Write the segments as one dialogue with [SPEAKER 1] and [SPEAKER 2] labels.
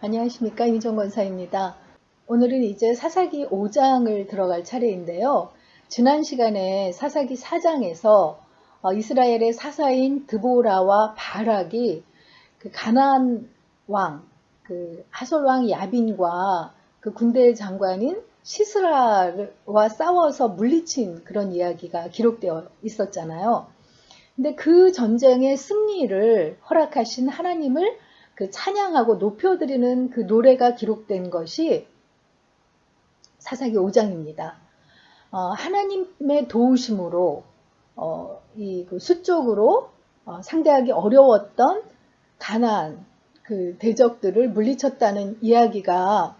[SPEAKER 1] 안녕하십니까, 이미정 권사입니다. 오늘은 이제 사사기 5장을 들어갈 차례인데요. 지난 시간에 사사기 4장에서 이스라엘의 사사인 드보라와 바락이 그 가나안 왕, 그 하솔 왕 야빈과 그 군대 장관인 시스라와 싸워서 물리친 그런 이야기가 기록되어 있었잖아요. 근데 그 전쟁의 승리를 허락하신 하나님을 그 찬양하고 높여드리는 그 노래가 기록된 것이 사사기 5장입니다. 하나님의 도우심으로 그 수적으로 상대하기 어려웠던 가나안 그 대적들을 물리쳤다는 이야기가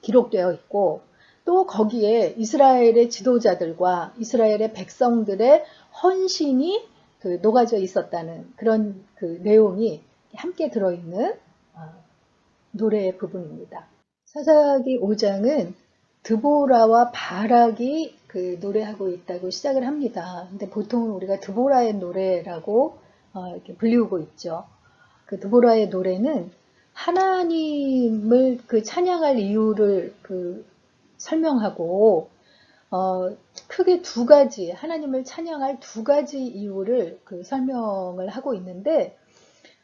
[SPEAKER 1] 기록되어 있고, 또 거기에 이스라엘의 지도자들과 이스라엘의 백성들의 헌신이 그 녹아져 있었다는 그런 그 내용이 함께 들어있는 노래의 부분입니다. 사사기 5장은 드보라와 바락이 그 노래하고 있다고 시작을 합니다. 근데 보통은 우리가 드보라의 노래라고 이렇게 불리우고 있죠. 그 드보라의 노래는 하나님을 그 찬양할 이유를 그 설명하고 크게 두 가지, 하나님을 찬양할 두 가지 이유를 그 설명을 하고 있는데,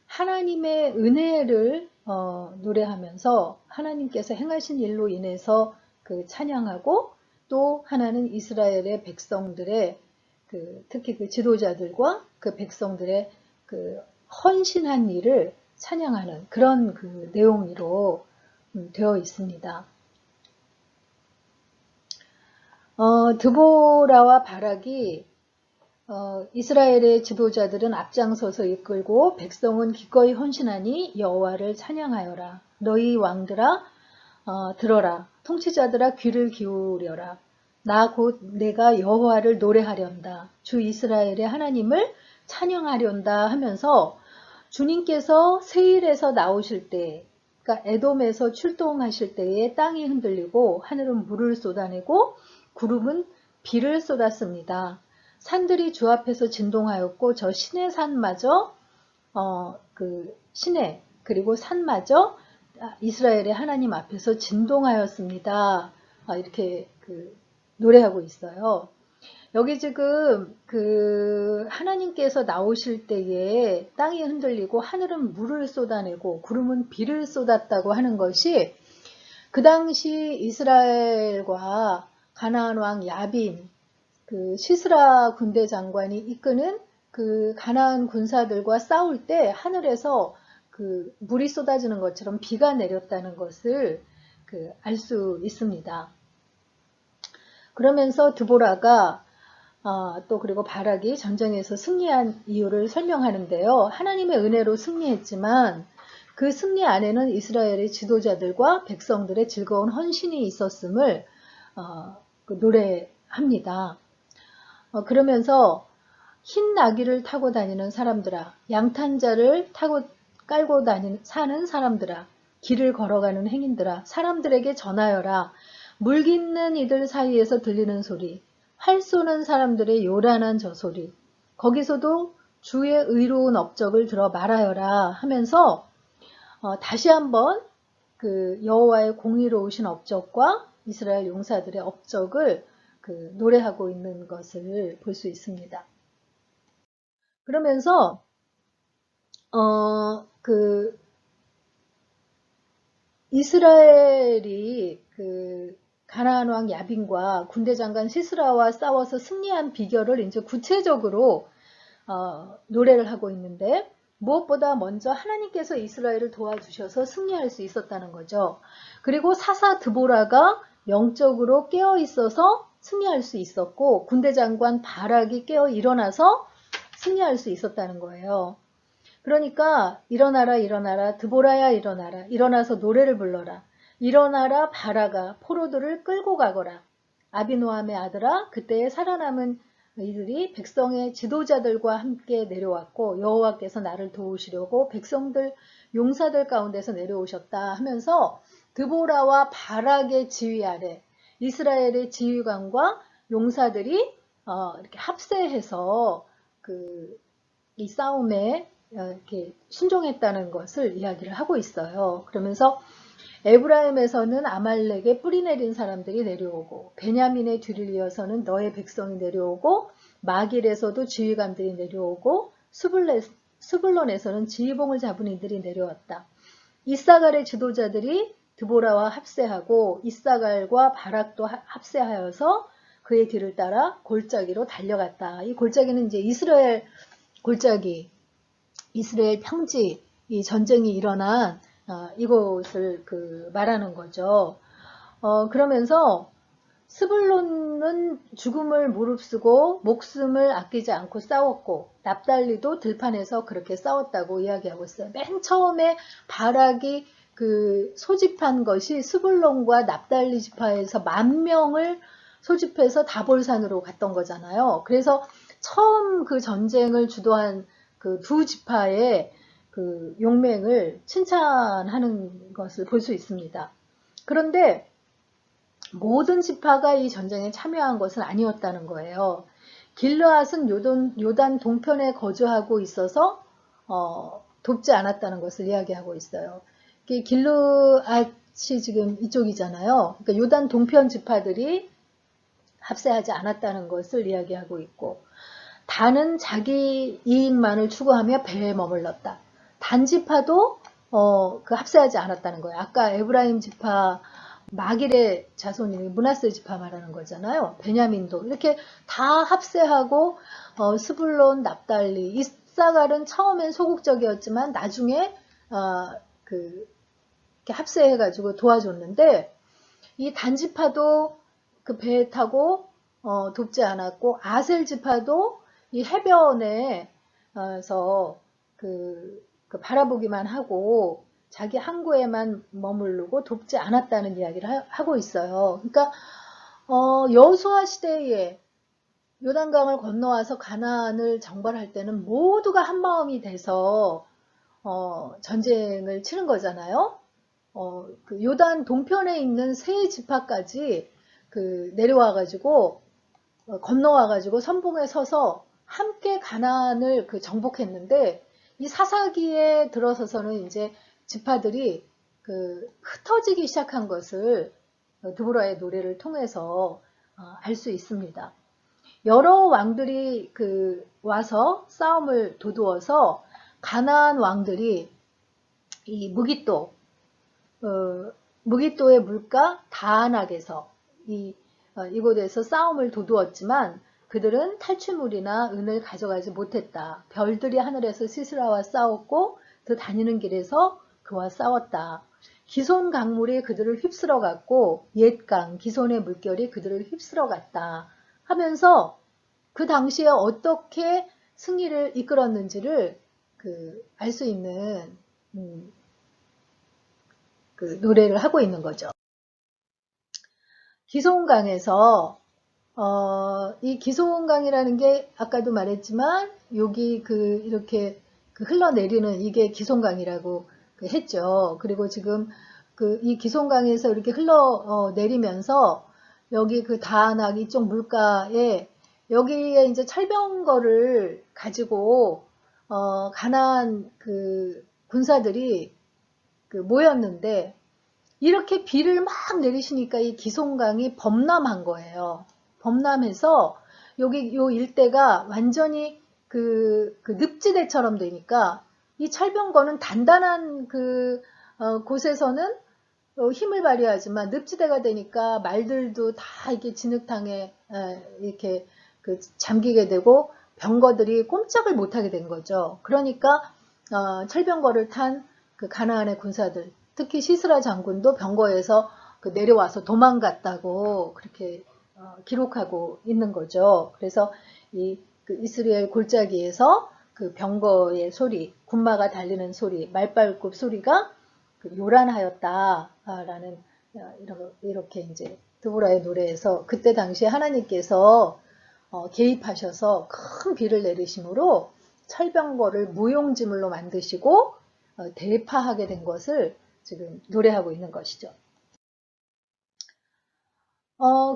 [SPEAKER 1] 하나님의 은혜를 노래하면서 하나님께서 행하신 일로 인해서 그 찬양하고, 또 하나는 이스라엘의 백성들의 그 특히 그 지도자들과 그 백성들의 그 헌신한 일을 찬양하는 그런 그 내용으로 되어 있습니다. 드보라와 바락이 이스라엘의 지도자들은 앞장서서 이끌고 백성은 기꺼이 헌신하니 여호와를 찬양하여라. 너희 왕들아 들어라. 통치자들아 귀를 기울여라. 나 곧 내가 여호와를 노래하련다. 주 이스라엘의 하나님을 찬양하련다 하면서 주님께서 세일에서 나오실 때, 그러니까 에돔에서 출동하실 때에 땅이 흔들리고 하늘은 물을 쏟아내고 구름은 비를 쏟았습니다. 산들이 주 앞에서 진동하였고 저 시내 산마저 그 시내 그리고 산마저 이스라엘의 하나님 앞에서 진동하였습니다. 이렇게 그 노래하고 있어요. 여기 지금 그 하나님께서 나오실 때에 땅이 흔들리고 하늘은 물을 쏟아내고 구름은 비를 쏟았다고 하는 것이 그 당시 이스라엘과 가나안 왕 야빈 그 시스라 군대 장관이 이끄는 그 가나안 군사들과 싸울 때 하늘에서 그 물이 쏟아지는 것처럼 비가 내렸다는 것을 그 알 수 있습니다. 그러면서 드보라가 또 그리고 바락이 전쟁에서 승리한 이유를 설명하는데요. 하나님의 은혜로 승리했지만 그 승리 안에는 이스라엘의 지도자들과 백성들의 즐거운 헌신이 있었음을 그 노래합니다. 그러면서 흰 나귀를 타고 다니는 사람들아, 양탄자를 타고 깔고 사는 사람들아, 길을 걸어가는 행인들아, 사람들에게 전하여라. 물 깃는 이들 사이에서 들리는 소리, 활 쏘는 사람들의 요란한 저 소리, 거기서도 주의 의로운 업적을 들어 말하여라 하면서 다시 한번 그 여호와의 공의로우신 업적과 이스라엘 용사들의 업적을 그 노래하고 있는 것을 볼 수 있습니다. 그러면서 그 이스라엘이 그 가나안 왕 야빈과 군대 장관 시스라와 싸워서 승리한 비결을 이제 구체적으로 노래를 하고 있는데, 무엇보다 먼저 하나님께서 이스라엘을 도와주셔서 승리할 수 있었다는 거죠. 그리고 사사 드보라가 영적으로 깨어 있어서 승리할 수 있었고, 군대 장관 바락이 깨어 일어나서 승리할 수 있었다는 거예요. 그러니까 일어나라 일어나라 드보라야 일어나라 일어나서 노래를 불러라 일어나라 바라가 포로들을 끌고 가거라 아비노함의 아들아 그때에 살아남은 이들이 백성의 지도자들과 함께 내려왔고 여호와께서 나를 도우시려고 백성들 용사들 가운데서 내려오셨다 하면서 드보라와 바락의 지휘 아래 이스라엘의 지휘관과 용사들이 이렇게 합세해서 이 싸움에 이렇게 순종했다는 것을 이야기를 하고 있어요. 그러면서 에브라임에서는 아말렉의 뿌리 내린 사람들이 내려오고 베냐민의 뒤를 이어서는 너의 백성이 내려오고 마길에서도 지휘관들이 내려오고 스불론에서는 지휘봉을 잡은 이들이 내려왔다. 이사갈의 지도자들이 드보라와 합세하고 이사갈과 바락도 합세하여서 그의 뒤를 따라 골짜기로 달려갔다. 이 골짜기는 이제 이스라엘 골짜기, 이스라엘 평지, 이 전쟁이 일어난 이곳을 말하는 거죠. 그러면서 스불론은 죽음을 무릅쓰고 목숨을 아끼지 않고 싸웠고 납달리도 들판에서 그렇게 싸웠다고 이야기하고 있어요. 맨 처음에 바락이 소집한 것이 스불론과 납달리 지파에서 10,000명을 소집해서 다볼산으로 갔던 거잖아요. 그래서 처음 그 전쟁을 주도한 두 지파의 용맹을 칭찬하는 것을 볼 수 있습니다. 그런데 모든 지파가 이 전쟁에 참여한 것은 아니었다는 거예요. 길르앗은 요단 동편에 거주하고 있어서 돕지 않았다는 것을 이야기하고 있어요. 길르앗이 지금 이쪽이잖아요. 그러니까 요단 동편 지파들이 합세하지 않았다는 것을 이야기하고 있고, 단은 자기 이익만을 추구하며 배에 머물렀다. 단 지파도 합세하지 않았다는 거예요. 아까 에브라임 지파 마길의 자손이 므낫세 지파 말하는 거잖아요. 베냐민도 이렇게 다 합세하고 스불론, 납달리, 이사갈은 처음엔 소극적이었지만 나중에 이렇게 합세해가지고 도와줬는데 이 단지파도 그 배에 타고 돕지 않았고 아셀 지파도 이 해변에서 바라보기만 하고 자기 항구에만 머무르고 돕지 않았다는 이야기를 하고 있어요. 그러니까 여호수아 시대에 요단강을 건너와서 가나안을 정벌할 때는 모두가 한 마음이 돼서 전쟁을 치른 거잖아요. 요단 동편에 있는 세 지파까지 내려와가지고 건너와가지고 선봉에 서서 함께 가나안을 정복했는데 이 사사기에 들어서서는 이제 지파들이 흩어지기 시작한 것을 드보라의 노래를 통해서 알 수 있습니다. 여러 왕들이 와서 싸움을 도두어서 가나안 왕들이 이 무깃도의 물가 다안악에서 이곳에서 싸움을 도두었지만 그들은 탈취물이나 은을 가져가지 못했다. 별들이 하늘에서 시스라와 싸웠고 그 다니는 길에서 그와 싸웠다. 기손 강물이 그들을 휩쓸어 갔고 옛강 기손의 물결이 그들을 휩쓸어 갔다 하면서 그 당시에 어떻게 승리를 이끌었는지를 알 수 있는 노래를 하고 있는 거죠. 기손강에서 이 기손강이라는 게 아까도 말했지만 여기 이렇게 흘러내리는 이게 기손강이라고 했죠. 그리고 지금 이 기손강에서 이렇게 흘러내리면서 여기 다안악 이쪽 물가에 여기에 이제 철병거를 가지고 가나안 군사들이 모였는데 이렇게 비를 막 내리시니까 이 기손강이 범람한 거예요. 범람해서 여기 요 일대가 완전히 늪지대처럼 되니까 이 철병거는 단단한 곳에서는 힘을 발휘하지만 늪지대가 되니까 말들도 다 이렇게 진흙탕에 이렇게 잠기게 되고 병거들이 꼼짝을 못하게 된 거죠. 그러니까 철병거를 탄 가나안의 군사들, 특히 시스라 장군도 병거에서 내려와서 도망갔다고 그렇게 기록하고 있는 거죠. 그래서 이스라엘 골짜기에서 병거의 소리, 군마가 달리는 소리, 말발굽 소리가 요란하였다라는 이렇게 이제 드보라의 노래에서 그때 당시에 하나님께서 개입하셔서 큰 비를 내리심으로 철병거를 무용지물로 만드시고 대파하게 된 것을 지금 노래하고 있는 것이죠.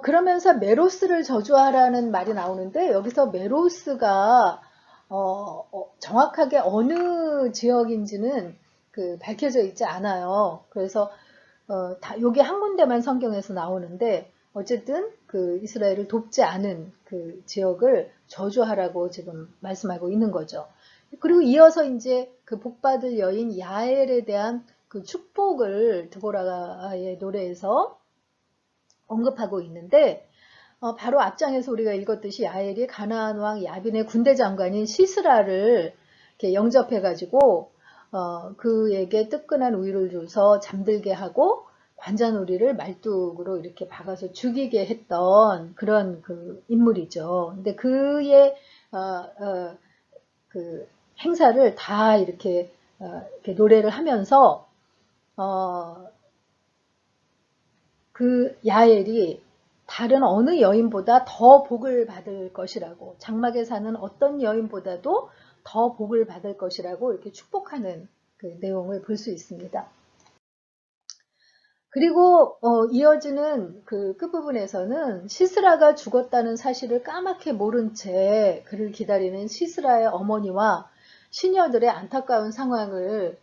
[SPEAKER 1] 그러면서 메로스를 저주하라는 말이 나오는데 여기서 메로스가 정확하게 어느 지역인지는 밝혀져 있지 않아요. 그래서 요게 한 군데만 성경에서 나오는데 어쨌든 이스라엘을 돕지 않은 그 지역을 저주하라고 지금 말씀하고 있는 거죠. 그리고 이어서 이제 그 복받을 여인 야엘에 대한 그 축복을 드보라의 노래에서 언급하고 있는데 바로 앞장에서 우리가 읽었듯이 야엘이 가나안 왕 야빈의 군대 장관인 시스라를 이렇게 영접해가지고 그에게 뜨끈한 우유를 줘서 잠들게 하고 관자놀이를 말뚝으로 이렇게 박아서 죽이게 했던 그런 그 인물이죠. 근데 그의 그 행사를 다 이렇게 노래를 하면서 그 야엘이 다른 어느 여인보다 더 복을 받을 것이라고, 장막에 사는 어떤 여인보다도 더 복을 받을 것이라고 이렇게 축복하는 그 내용을 볼 수 있습니다. 그리고 이어지는 그 끝부분에서는 시스라가 죽었다는 사실을 까맣게 모른 채 그를 기다리는 시스라의 어머니와 시녀들의 안타까운 상황을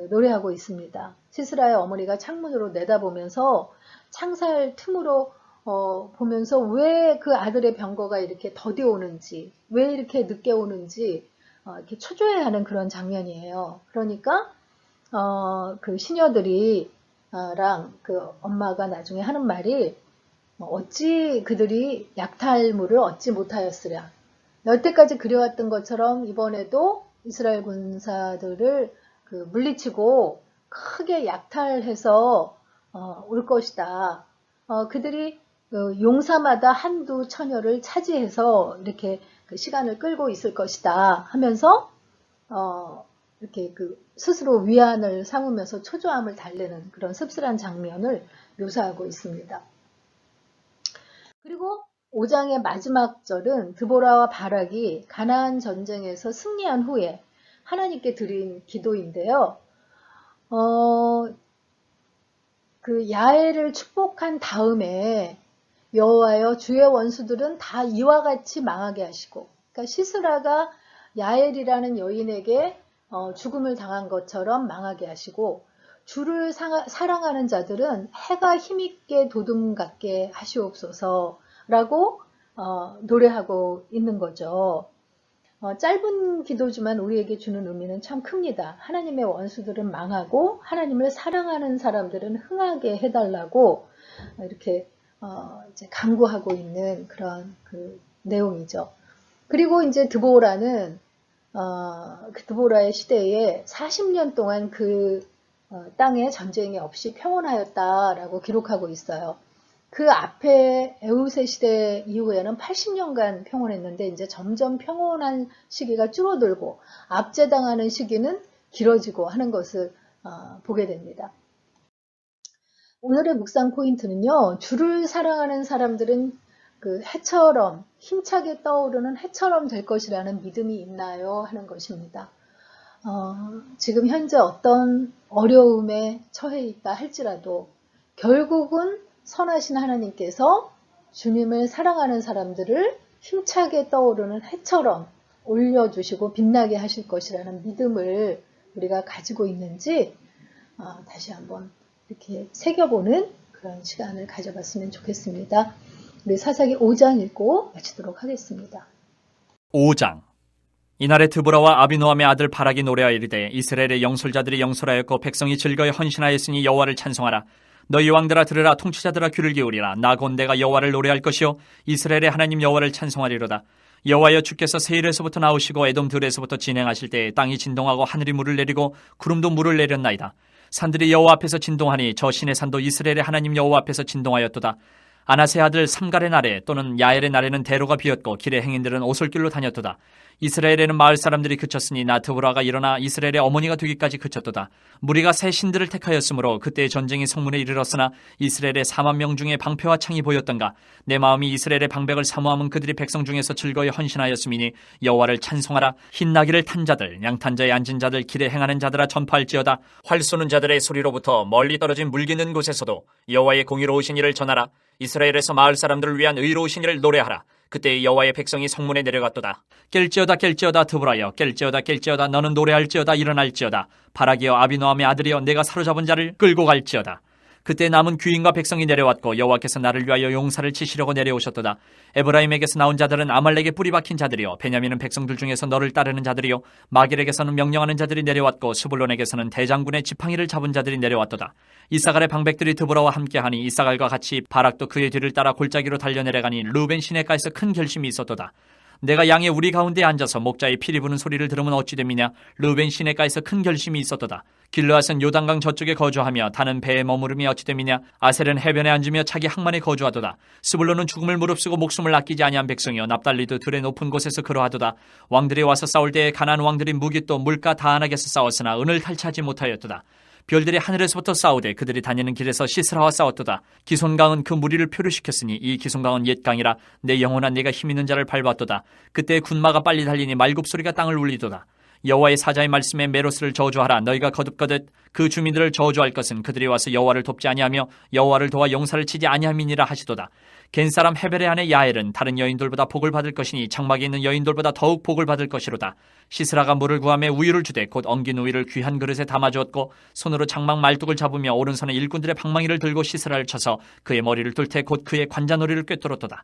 [SPEAKER 1] 노래하고 있습니다. 시스라의 어머니가 창문으로 내다보면서 창살 틈으로 보면서 왜 그 아들의 병거가 이렇게 더디 오는지, 왜 이렇게 늦게 오는지 이렇게 초조해하는 그런 장면이에요. 그러니까 그 시녀들이 랑 그 엄마가 나중에 하는 말이 어찌 그들이 약탈물을 얻지 못하였으랴. 여태까지 그려왔던 것처럼 이번에도 이스라엘 군사들을 물리치고 크게 약탈해서 올 것이다. 그들이 용사마다 한두 처녀를 차지해서 이렇게 그 시간을 끌고 있을 것이다 하면서 이렇게 스스로 위안을 삼으면서 초조함을 달래는 그런 씁쓸한 장면을 묘사하고 있습니다. 그리고 5장의 마지막 절은 드보라와 바락이 가나안 전쟁에서 승리한 후에 하나님께 드린 기도인데요. 그 야엘을 축복한 다음에 여호와여 주의 원수들은 다 이와 같이 망하게 하시고, 그러니까 시스라가 야엘이라는 여인에게 죽음을 당한 것처럼 망하게 하시고, 주를 사랑하는 자들은 해가 힘있게 도둠 같게 하시옵소서라고 노래하고 있는 거죠. 짧은 기도지만 우리에게 주는 의미는 참 큽니다. 하나님의 원수들은 망하고 하나님을 사랑하는 사람들은 흥하게 해달라고 이렇게 이제 간구하고 있는 그런 그 내용이죠. 그리고 이제 드보라는 그 드보라의 시대에 40년 동안 그 땅에 전쟁이 없이 평온하였다라고 기록하고 있어요. 그 앞에 에우세 시대 이후에는 80년간 평온했는데 이제 점점 평온한 시기가 줄어들고 압제당하는 시기는 길어지고 하는 것을 보게 됩니다. 오늘의 묵상 포인트는요, 주를 사랑하는 사람들은 그 해처럼, 힘차게 떠오르는 해처럼 될 것이라는 믿음이 있나요? 하는 것입니다. 지금 현재 어떤 어려움에 처해 있다 할지라도 결국은 선하신 하나님께서 주님을 사랑하는 사람들을 힘차게 떠오르는 해처럼 올려주시고 빛나게 하실 것이라는 믿음을 우리가 가지고 있는지 다시 한번 이렇게 새겨보는 그런 시간을 가져봤으면 좋겠습니다. 우리 사사기 5장 읽고 마치도록 하겠습니다.
[SPEAKER 2] 5장. 이날에 드보라와 아비노함의 아들 바락이 노래하여 이르되 이스라엘의 영솔자들이 영솔하였고 백성이 즐거이 헌신하였으니 여호와를 찬송하라. 너희 왕들아 들으라. 통치자들아 귀를 기울이라. 나 곧 내가 여호와를 노래할 것이요 이스라엘의 하나님 여호와를 찬송하리로다. 여호와여 주께서 세일에서부터 나오시고 에돔 들에서부터 진행하실 때에 땅이 진동하고 하늘이 물을 내리고 구름도 물을 내렸나이다. 산들이 여호와 앞에서 진동하니 저 신의 산도 이스라엘의 하나님 여호와 앞에서 진동하였도다. 아나세 아들 삼갈의 날에 또는 야엘의 날에는 대로가 비었고 길의 행인들은 오솔길로 다녔도다. 이스라엘에는 마을 사람들이 그쳤으니 나 드보라가 일어나 이스라엘의 어머니가 되기까지 그쳤도다. 무리가 새 신들을 택하였으므로 그때의 전쟁이 성문에 이르렀으나 이스라엘의 4만 명 중에 방패와 창이 보였던가. 내 마음이 이스라엘의 방백을 사모함은 그들이 백성 중에서 즐거이 헌신하였음이니 여호와를 찬송하라. 흰 나귀를 탄 자들 양탄 자에 앉은 자들 길에 행하는 자들아 전파할지어다. 활 쏘는 자들의 소리로부터 멀리 떨어진 물기는 곳에서도 여호와의 공의로우신 일을 전하라. 이스라엘에서 마을 사람들을 위한 의로우신 일을 노래하라. 그때 여호와의 백성이 성문에 내려갔도다. 깰지어다 깰지어다 드보라여 깰지어다 깰지어다 너는 노래할지어다 일어날지어다 바라기여 아비노함의 아들이여 내가 사로잡은 자를 끌고 갈지어다. 그때 남은 귀인과 백성이 내려왔고 여호와께서 나를 위하여 용사를 치시려고 내려오셨도다. 에브라임에게서 나온 자들은 아말렉에 뿌리 박힌 자들이요 베냐민은 백성들 중에서 너를 따르는 자들이요 마길에게서는 명령하는 자들이 내려왔고 스불론에게서는 대장군의 지팡이를 잡은 자들이 내려왔도다. 이사갈의 방백들이 드보라와 함께하니 이사갈과 같이 바락도 그의 뒤를 따라 골짜기로 달려내려가니 르우벤 시내가에서 큰 결심이 있었도다. 내가 양의 우리 가운데 앉아서 목자의 피리 부는 소리를 들으면 어찌 됨이냐. 르우벤 시내가에서 큰 결심이 있었도다. 길르앗은 요단강 저쪽에 거주하며 다는 배에 머무름이 어찌 됨이냐. 아셀은 해변에 앉으며 자기 항만에 거주하도다. 스불론은 죽음을 무릅쓰고 목숨을 아끼지 아니한 백성이여 납달리도 들의 높은 곳에서 그러하도다. 왕들이 와서 싸울 때에 가나안 왕들이 무기또 물가 다안하게서 싸웠으나 은을 탈취하지 못하였도다. 별들이 하늘에서부터 싸우되 그들이 다니는 길에서 시스라와 싸웠도다. 기손강은 그 무리를 표류시켰으니 이 기손강은 옛 강이라 내 영혼아 내가 힘있는 자를 밟았도다. 그때 군마가 빨리 달리니 말굽소리가 땅을 울리도다. 여호와의 사자의 말씀에 메로스를 저주하라. 너희가 거듭거듭 그 주민들을 저주할 것은 그들이 와서 여호와를 돕지 아니하며 여호와를 도와 용사를 치지 아니함이니라 하시도다. 겐사람 헤벨의 아내 야엘은 다른 여인들보다 복을 받을 것이니 장막에 있는 여인들보다 더욱 복을 받을 것이로다. 시스라가 물을 구하며 우유를 주되 곧 엉긴 우유를 귀한 그릇에 담아주었고 손으로 장막 말뚝을 잡으며 오른손에 일꾼들의 방망이를 들고 시스라를 쳐서 그의 머리를 뚫되 곧 그의 관자놀이를 꿰뚫었도다.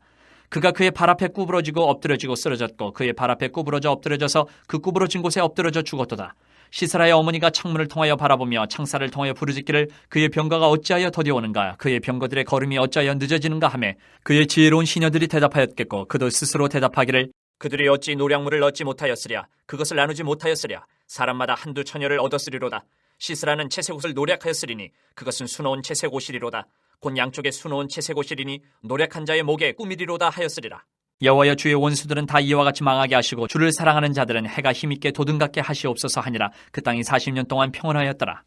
[SPEAKER 2] 그가 그의 발 앞에 구부러지고 엎드려지고 쓰러졌고 그의 발 앞에 구부러져 엎드려져서 그 구부러진 곳에 엎드려져 죽었도다. 시스라의 어머니가 창문을 통하여 바라보며 창살을 통하여 부르짖기를 그의 병거가 어찌하여 더디오는가 그의 병거들의 걸음이 어찌하여 늦어지는가 하매 그의 지혜로운 시녀들이 대답하였겠고 그도 스스로 대답하기를 그들이 어찌 노량물을 얻지 못하였으랴 그것을 나누지 못하였으랴 사람마다 한두 처녀를 얻었으리로다. 시스라는 채색 옷을 노략하였으리니 그것은 수놓은 채색 옷이리로다. 곧 양쪽에 수놓은 채색 옷이리니 노략한 자의 목에 꾸미리로다 하였으리라. 여호와여 주의 원수들은 다 이와 같이 망하게 하시고 주를 사랑하는 자들은 해가 힘있게 도든 같게 하시옵소서 하니라. 그 땅이 40년 동안 평온하였더라.